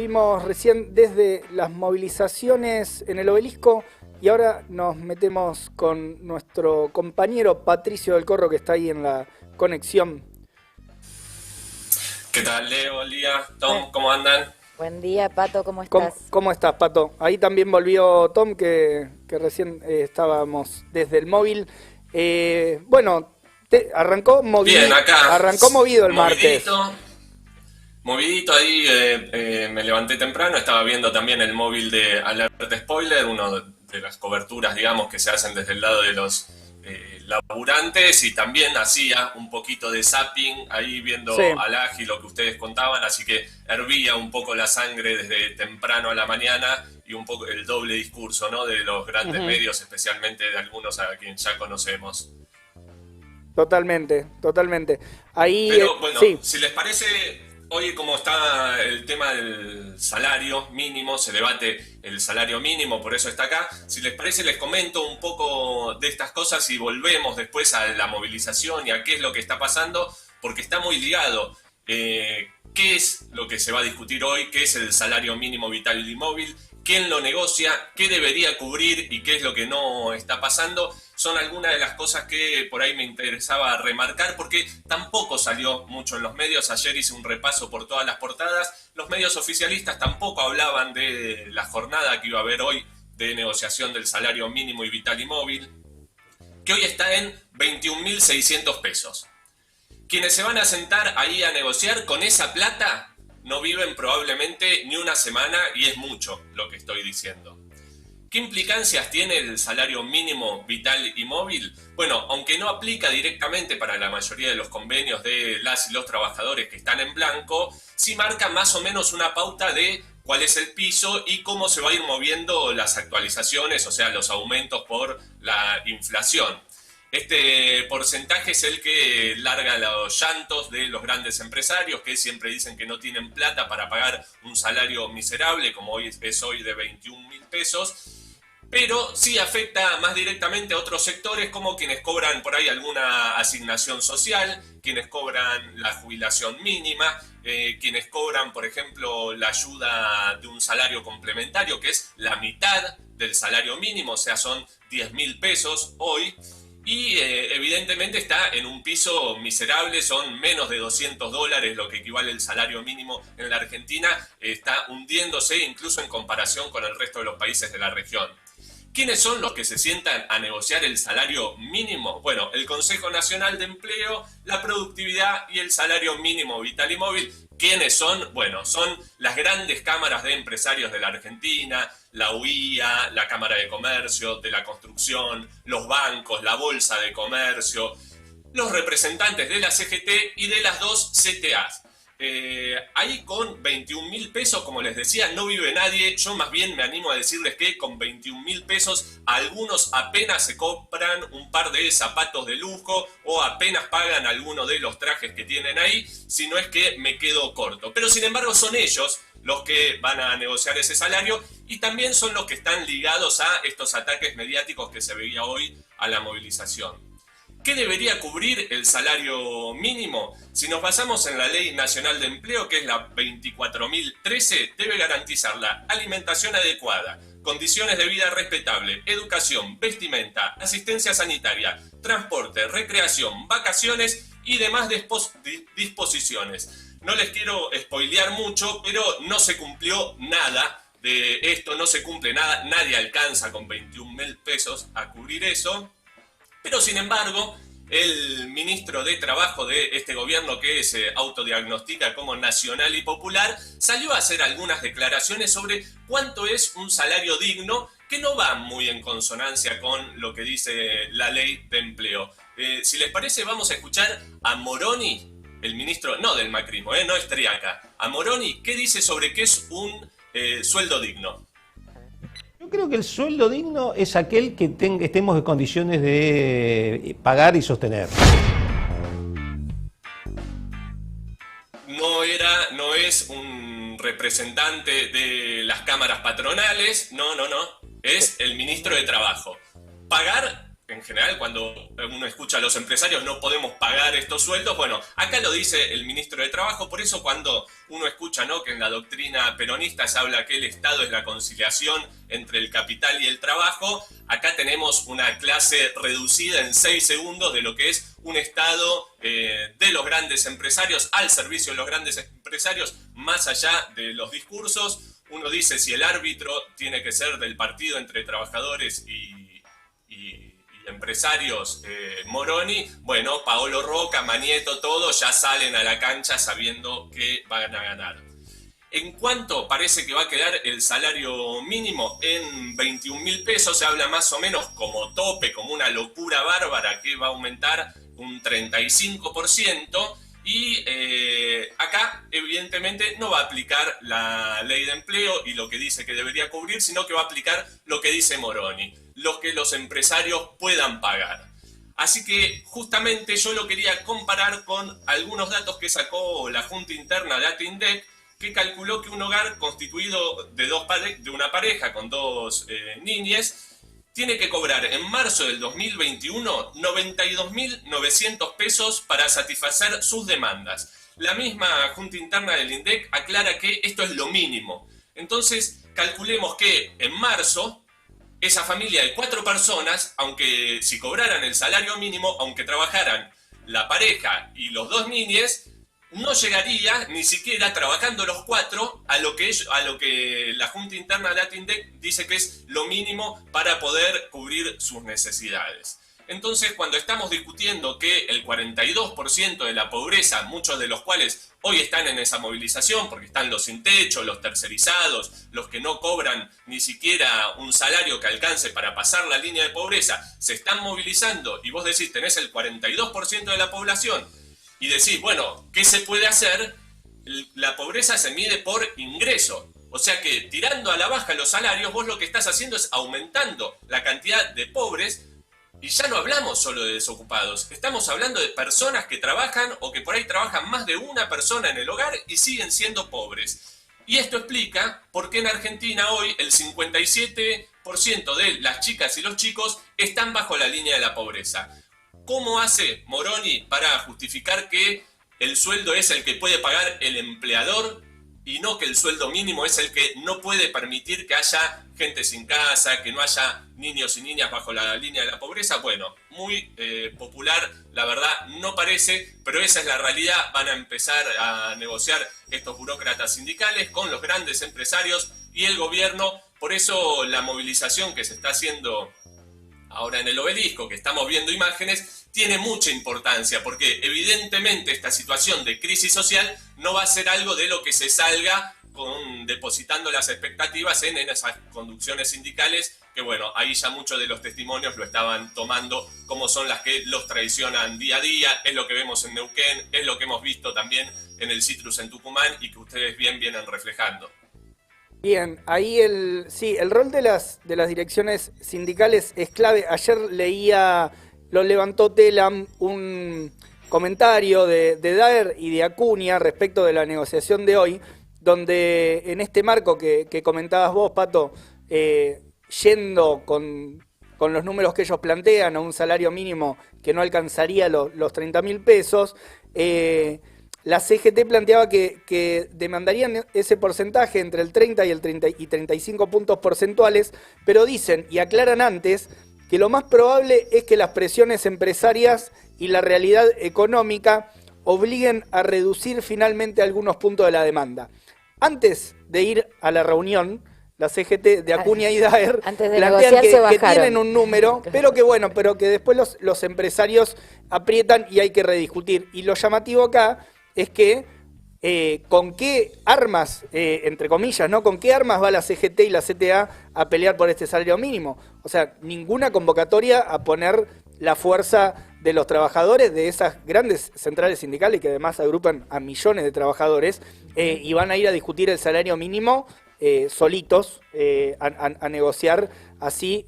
volvimos recién desde las movilizaciones en el Obelisco y ahora nos metemos con nuestro compañero Patricio del Corro que está ahí en la conexión. ¿Qué tal, Leo, Lía, Tom? ¿Cómo andan? Buen día, Pato, ¿cómo ¿Cómo, estás? cómo estás, Pato? Ahí también volvió Tom, que recién estábamos desde el móvil. Bueno, arrancó movido, Bien, acá. arrancó movido el martes. Movidito ahí, me levanté temprano, estaba viendo también el móvil de Alerta Spoiler, una de las coberturas, digamos, que se hacen desde el lado de los laburantes, y también hacía un poquito de zapping ahí viendo Sí. al ágil lo que ustedes contaban, así que hervía un poco la sangre desde temprano a la mañana y un poco el doble discurso, ¿no?, de los grandes medios, especialmente de algunos a quien ya conocemos. Totalmente, totalmente. Ahí, Pero bueno, sí, si les parece, hoy como está el tema del salario mínimo, se debate el salario mínimo, por eso está acá. Si les parece, les comento un poco de estas cosas y volvemos después a la movilización y a qué es lo que está pasando, porque está muy ligado. ¿Qué es lo que se va a discutir hoy? ¿Qué es el salario mínimo vital y móvil? ¿Quién lo negocia? ¿Qué debería cubrir y qué es lo que no está pasando? Son algunas de las cosas que por ahí me interesaba remarcar, porque tampoco salió mucho en los medios. Ayer hice un repaso por todas las portadas. Los medios oficialistas tampoco hablaban de la jornada que iba a haber hoy de negociación del salario mínimo y vital y móvil, que hoy está en 21.600 pesos. Quienes se van a sentar ahí a negociar con esa plata no viven probablemente ni una semana, y es mucho lo que estoy diciendo. ¿Qué implicancias tiene el salario mínimo vital y móvil? Bueno, aunque no aplica directamente para la mayoría de los convenios de las y los trabajadores que están en blanco, sí marca más o menos una pauta de cuál es el piso y cómo se va a ir moviendo las actualizaciones, o sea, los aumentos por la inflación. Este porcentaje es el que larga los llantos de los grandes empresarios, que siempre dicen que no tienen plata para pagar un salario miserable, como hoy es hoy de 21.000 pesos, pero sí afecta más directamente a otros sectores, como quienes cobran por ahí alguna asignación social, quienes cobran la jubilación mínima, quienes cobran, por ejemplo, la ayuda de un salario complementario, que es la mitad del salario mínimo, o sea, son 10.000 pesos hoy. Y evidentemente está en un piso miserable, son menos de $200, lo que equivale al salario mínimo en la Argentina, está hundiéndose incluso en comparación con el resto de los países de la región. ¿Quiénes son los que se sientan a negociar el salario mínimo? Bueno, el Consejo Nacional de Empleo, la Productividad y el Salario Mínimo Vital y Móvil. ¿Quiénes son? Bueno, son las grandes cámaras de empresarios de la Argentina, la UIA, la Cámara de Comercio, de la Construcción, los bancos, la Bolsa de Comercio, los representantes de la CGT y de las dos CTAs. Ahí con 21.000 pesos, como les decía, no vive nadie. Yo más bien me animo a decirles que con 21.000 pesos algunos apenas se compran un par de zapatos de lujo o apenas pagan alguno de los trajes que tienen ahí, si no es que me quedo corto. Pero sin embargo son ellos los que van a negociar ese salario y también son los que están ligados a estos ataques mediáticos que se veía hoy a la movilización. ¿Qué debería cubrir el salario mínimo? Si nos basamos en la Ley Nacional de Empleo, que es la 24.013, debe garantizar la alimentación adecuada, condiciones de vida respetable, educación, vestimenta, asistencia sanitaria, transporte, recreación, vacaciones y demás disposiciones. No les quiero spoilear mucho, pero no se cumplió nada de esto, no se cumple nada, nadie alcanza con 21.000 pesos a cubrir eso. Pero sin embargo, el ministro de Trabajo de este gobierno, que se autodiagnostica como nacional y popular, salió a hacer algunas declaraciones sobre cuánto es un salario digno, que no va muy en consonancia con lo que dice la ley de empleo. Si les parece, vamos a escuchar a Moroni, el ministro, no del macrismo, no es Triaca, a Moroni, ¿qué dice sobre qué es un sueldo digno? Yo creo que el sueldo digno es aquel que estemos en condiciones de pagar y sostener. No es un representante de las cámaras patronales, no, es el ministro de Trabajo. Pagar en general, cuando uno escucha a los empresarios no podemos pagar estos sueldos, bueno, acá lo dice el ministro de Trabajo, por eso cuando uno escucha, ¿no?, que en la doctrina peronista se habla que el Estado es la conciliación entre el capital y el trabajo, acá tenemos una clase reducida en 6 segundos de lo que es un Estado de los grandes empresarios, al servicio de los grandes empresarios, más allá de los discursos. Uno dice si el árbitro tiene que ser del partido entre trabajadores y empresarios, Moroni, bueno, Paolo Roca, Manieto, todos ya salen a la cancha sabiendo que van a ganar. En cuanto parece que va a quedar el salario mínimo en 21.000 pesos, se habla más o menos como tope, como una locura bárbara que va a aumentar un 35%. Y acá, evidentemente, no va a aplicar la ley de empleo y lo que dice que debería cubrir, sino que va a aplicar lo que dice Moroni, lo que los empresarios puedan pagar. Así que, justamente, yo lo quería comparar con algunos datos que sacó la Junta Interna de Atindec, que calculó que un hogar constituido de una pareja con 2 niñes tiene que cobrar en marzo del 2021 92.900 pesos para satisfacer sus demandas. La misma Junta Interna del INDEC aclara que esto es lo mínimo. Entonces, calculemos que en marzo, esa familia de 4 personas, aunque si cobraran el salario mínimo, aunque trabajaran la pareja y los 2 niñes, no llegaría ni siquiera trabajando los 4 a lo que la Junta Interna de Atindec dice que es lo mínimo para poder cubrir sus necesidades. Entonces, cuando estamos discutiendo que el 42% de la pobreza, muchos de los cuales hoy están en esa movilización, porque están los sin techo, los tercerizados, los que no cobran ni siquiera un salario que alcance para pasar la línea de pobreza, se están movilizando y vos decís, tenés el 42% de la población, y decís, bueno, ¿qué se puede hacer? La pobreza se mide por ingreso. O sea que tirando a la baja los salarios, vos lo que estás haciendo es aumentando la cantidad de pobres. Y ya no hablamos solo de desocupados, estamos hablando de personas que trabajan o que por ahí trabajan más de una persona en el hogar y siguen siendo pobres. Y esto explica por qué en Argentina hoy el 57% de las chicas y los chicos están bajo la línea de la pobreza. ¿Cómo hace Moroni para justificar que el sueldo es el que puede pagar el empleador y no que el sueldo mínimo es el que no puede permitir que haya gente sin casa, que no haya niños y niñas bajo la línea de la pobreza? Bueno, muy popular, la verdad no parece, pero esa es la realidad. Van a empezar a negociar estos burócratas sindicales con los grandes empresarios y el gobierno. Por eso la movilización que se está haciendo ahora en el Obelisco, que estamos viendo imágenes, tiene mucha importancia, porque evidentemente esta situación de crisis social no va a ser algo de lo que se salga depositando las expectativas en esas conducciones sindicales, que bueno, ahí ya muchos de los testimonios lo estaban tomando como son las que los traicionan día a día. Es lo que vemos en Neuquén, es lo que hemos visto también en el Citrus en Tucumán y que ustedes bien vienen reflejando. Bien, ahí el rol de las direcciones sindicales es clave. Ayer leía, lo levantó Telam, un comentario de Daer y de Acuña respecto de la negociación de hoy, donde en este marco que comentabas vos, Pato, yendo con los números que ellos plantean a un salario mínimo que no alcanzaría los 30.000 pesos, la CGT planteaba que demandarían ese porcentaje entre el 30 y el 35 puntos porcentuales, pero dicen y aclaran antes que lo más probable es que las presiones empresarias y la realidad económica obliguen a reducir finalmente algunos puntos de la demanda. Antes de ir a la reunión, la CGT de Acuña y Daer plantean que tienen un número, pero que después los empresarios aprietan y hay que rediscutir. Y lo llamativo acá es que con qué armas, entre comillas, ¿no? ¿Con qué armas va la CGT y la CTA a pelear por este salario mínimo? O sea, ninguna convocatoria a poner la fuerza de los trabajadores de esas grandes centrales sindicales que además agrupan a millones de trabajadores y van a ir a discutir el salario mínimo solitos, a negociar así,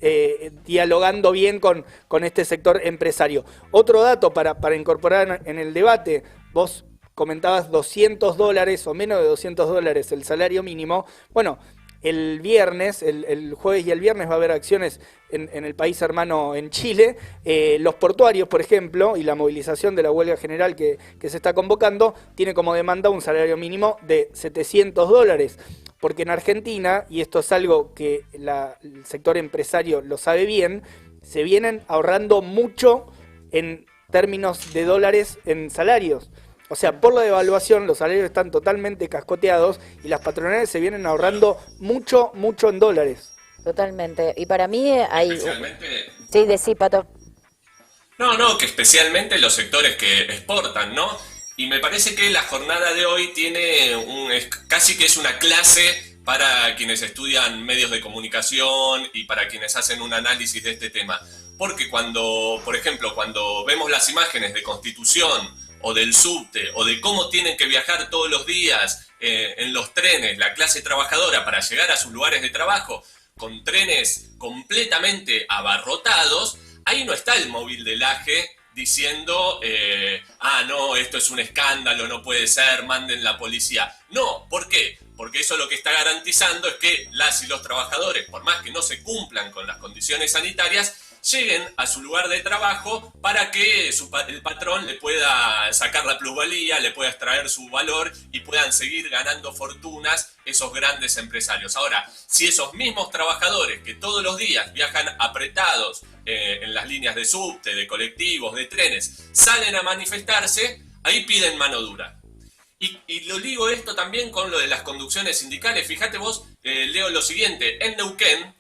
dialogando bien con este sector empresario. Otro dato para incorporar en el debate, vos comentabas $200 o menos de $200 el salario mínimo. Bueno, el viernes, el jueves y el viernes va a haber acciones en el país hermano, en Chile. Los portuarios, por ejemplo, y la movilización de la huelga general que se está convocando, tiene como demanda un salario mínimo de $700. Porque en Argentina, y esto es algo que el sector empresario lo sabe bien, se vienen ahorrando mucho en términos de dólares en salarios. O sea, por la devaluación los salarios están totalmente cascoteados y las patronales se vienen ahorrando mucho, mucho en dólares. Totalmente. Y para mí hay... Especialmente... Sí, decí, Pato. No, que especialmente los sectores que exportan, ¿no? Y me parece que la jornada de hoy tiene casi que es una clase para quienes estudian medios de comunicación y para quienes hacen un análisis de este tema. Porque cuando, por ejemplo, cuando vemos las imágenes de Constitución o del subte o de cómo tienen que viajar todos los días en los trenes la clase trabajadora para llegar a sus lugares de trabajo, con trenes completamente abarrotados, ahí no está el móvil del AGE diciendo, no, esto es un escándalo, no puede ser, manden la policía. No, ¿por qué? Porque eso lo que está garantizando es que las y los trabajadores, por más que no se cumplan con las condiciones sanitarias, lleguen a su lugar de trabajo para que el patrón le pueda sacar la plusvalía, le pueda extraer su valor y puedan seguir ganando fortunas esos grandes empresarios. Ahora, si esos mismos trabajadores que todos los días viajan apretados en las líneas de subte, de colectivos, de trenes, salen a manifestarse, ahí piden mano dura. Y lo ligo esto también con lo de las conducciones sindicales. Fíjate vos, leo lo siguiente, en Neuquén,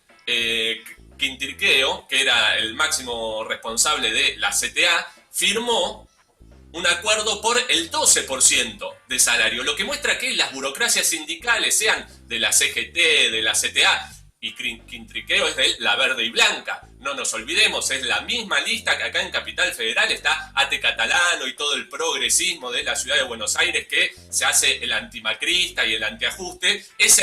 Quintriqueo, que era el máximo responsable de la CTA, firmó un acuerdo por el 12% de salario, lo que muestra que las burocracias sindicales, sean de la CGT, de la CTA, y Quintriqueo es de la Verde y Blanca, no nos olvidemos, es la misma lista que acá en Capital Federal está Ate Catalano y todo el progresismo de la ciudad de Buenos Aires que se hace el antimacrista y el antiajuste, es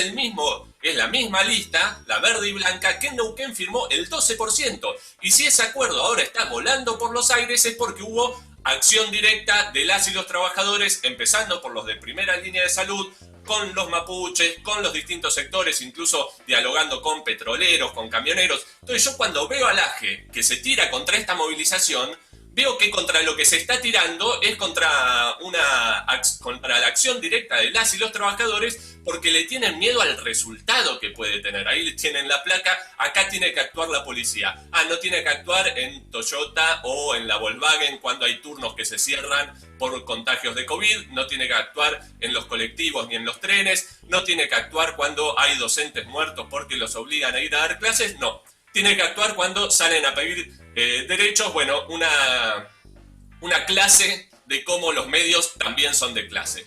la misma lista, la Verde y Blanca, que en Neuquén firmó el 12%, y si ese acuerdo ahora está volando por los aires es porque hubo acción directa de las y los trabajadores, empezando por los de primera línea de salud, con los mapuches, con los distintos sectores, incluso dialogando con petroleros, con camioneros. Entonces yo cuando veo al AGE que se tira contra esta movilización, veo que contra lo que se está tirando es contra la acción directa de las y los trabajadores, porque le tienen miedo al resultado que puede tener. Ahí tienen la placa, acá tiene que actuar la policía. No tiene que actuar en Toyota o en la Volkswagen cuando hay turnos que se cierran por contagios de COVID, no tiene que actuar en los colectivos ni en los trenes, no tiene que actuar cuando hay docentes muertos porque los obligan a ir a dar clases, no. Tiene que actuar cuando salen a pedir derechos, bueno, una clase de cómo los medios también son de clase.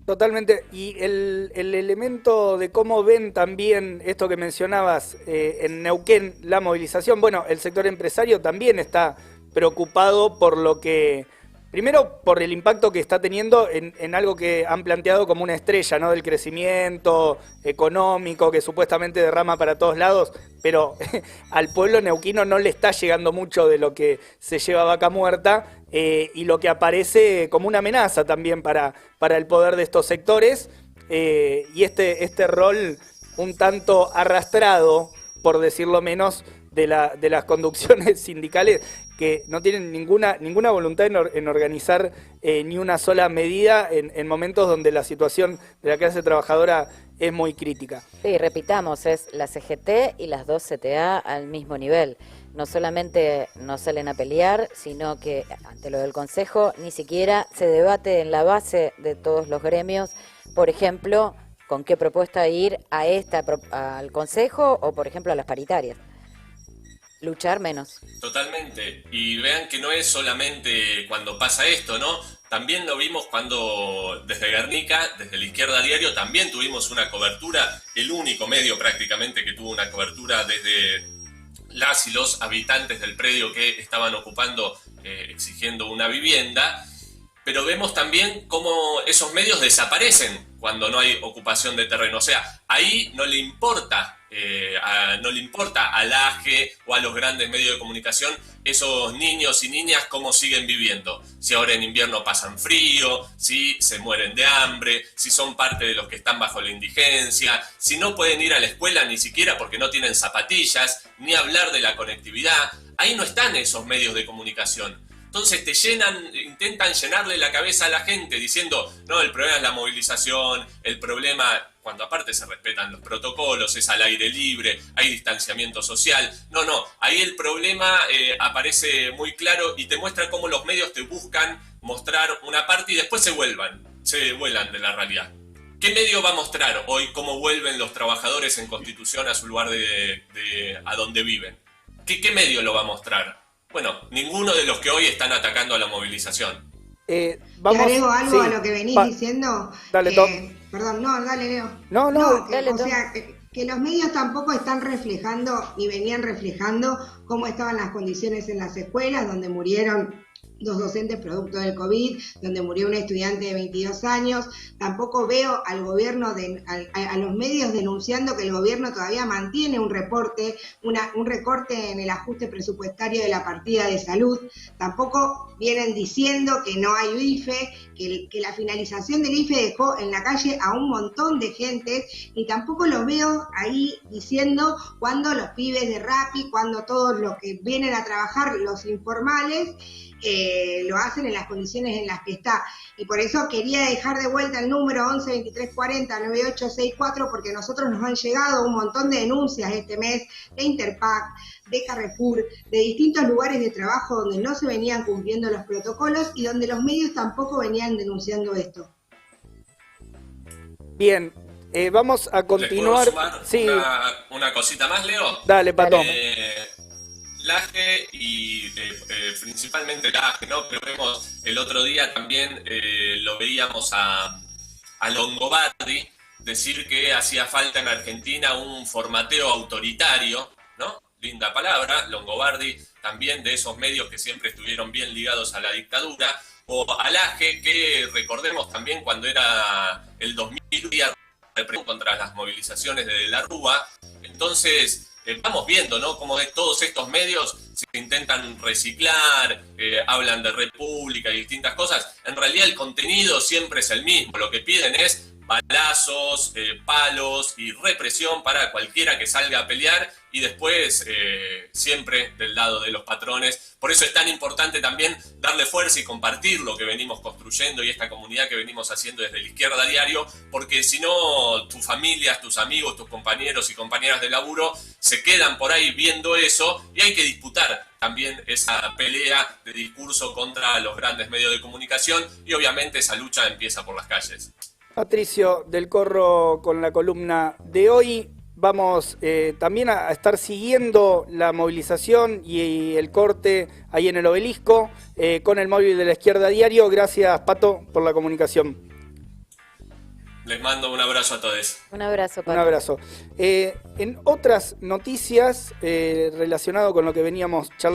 Totalmente, y el elemento de cómo ven también esto que mencionabas en Neuquén, la movilización, bueno, el sector empresario también está preocupado por lo que, primero por el impacto que está teniendo en algo que han planteado como una estrella, ¿no? Del crecimiento económico que supuestamente derrama para todos lados, pero al pueblo neuquino no le está llegando mucho de lo que se lleva Vaca Muerta, y lo que aparece como una amenaza también para el poder de estos sectores, y este rol un tanto arrastrado, por decirlo menos, de las conducciones sindicales que no tienen ninguna voluntad en organizar ni una sola medida en momentos donde la situación de la clase trabajadora es muy crítica. Sí, repitamos, es la CGT y las dos CTA al mismo nivel. No solamente no salen a pelear, sino que ante lo del Consejo ni siquiera se debate en la base de todos los gremios, por ejemplo, con qué propuesta ir al Consejo o, por ejemplo, a las paritarias. Luchar menos. Totalmente. Y vean que no es solamente cuando pasa esto, ¿no? También lo vimos cuando desde Guernica, desde la Izquierda Diario, también tuvimos una cobertura, el único medio prácticamente que tuvo una cobertura desde las y los habitantes del predio que estaban ocupando, exigiendo una vivienda, pero vemos también cómo esos medios desaparecen cuando no hay ocupación de terreno. O sea, ahí no le importa al AGE o a los grandes medios de comunicación esos niños y niñas cómo siguen viviendo. Si ahora en invierno pasan frío, si se mueren de hambre, si son parte de los que están bajo la indigencia, si no pueden ir a la escuela ni siquiera porque no tienen zapatillas, ni hablar de la conectividad. Ahí no están esos medios de comunicación. Entonces intentan llenarle la cabeza a la gente diciendo, no, el problema es la movilización, el problema, cuando aparte se respetan los protocolos, es al aire libre, hay distanciamiento social. No, ahí el problema aparece muy claro y te muestra cómo los medios te buscan mostrar una parte y después se vuelan de la realidad. ¿Qué medio va a mostrar hoy cómo vuelven los trabajadores en Constitución a su lugar a donde viven? ¿Qué medio lo va a mostrar? Bueno, ninguno de los que hoy están atacando a la movilización. ¿Te agrego algo a lo que venís diciendo? Dale, Tom. Perdón, dale, Leo. No, dale, o Tom. sea, que los medios tampoco están reflejando, ni venían reflejando cómo estaban las condiciones en las escuelas, donde murieron 2 docentes producto del COVID, donde murió un estudiante de 22 años. Tampoco veo al gobierno, a los medios denunciando que el gobierno todavía mantiene un recorte en el ajuste presupuestario de la partida de salud. Tampoco vienen diciendo que no hay IFE, que la finalización del IFE dejó en la calle a un montón de gente, y tampoco los veo ahí diciendo cuando los pibes de Rappi, cuando todos los que vienen a trabajar, los informales, lo hacen en las condiciones en las que está. Y por eso quería dejar de vuelta el número 11 23 40 9864, porque nosotros nos han llegado un montón de denuncias este mes de Interpac, de Carrefour, de distintos lugares de trabajo donde no se venían cumpliendo los protocolos y donde los medios tampoco venían denunciando esto. Bien, vamos a continuar. ¿Les puedo sumar Sí, una cosita más, Leo? dale, Pato. La AGE y principalmente la AGE, ¿no? Pero vemos el otro día también, lo veíamos a Longobardi decir que hacía falta en Argentina un formateo autoritario, ¿no? Linda palabra, Longobardi, también de esos medios que siempre estuvieron bien ligados a la dictadura, o al AGE, que recordemos también cuando era el 2000 contra las movilizaciones de la Rúa. Entonces vamos viendo, ¿no?, cómo de todos estos medios se intentan reciclar, hablan de república y distintas cosas. En realidad el contenido siempre es el mismo, lo que piden es balazos, palos y represión para cualquiera que salga a pelear, y después siempre del lado de los patrones. Por eso es tan importante también darle fuerza y compartir lo que venimos construyendo y esta comunidad que venimos haciendo desde la izquierda a diario, porque si no, tus familias, tus amigos, tus compañeros y compañeras de laburo se quedan por ahí viendo eso, y hay que disputar también esa pelea de discurso contra los grandes medios de comunicación, y obviamente esa lucha empieza por las calles. Patricio del Corro con la columna de hoy. Vamos también a estar siguiendo la movilización y el corte ahí en el Obelisco con el móvil de la izquierda diario. Gracias, Pato, por la comunicación. Les mando un abrazo a todos. Un abrazo, Pato. Un abrazo. En otras noticias relacionado con lo que veníamos charlando,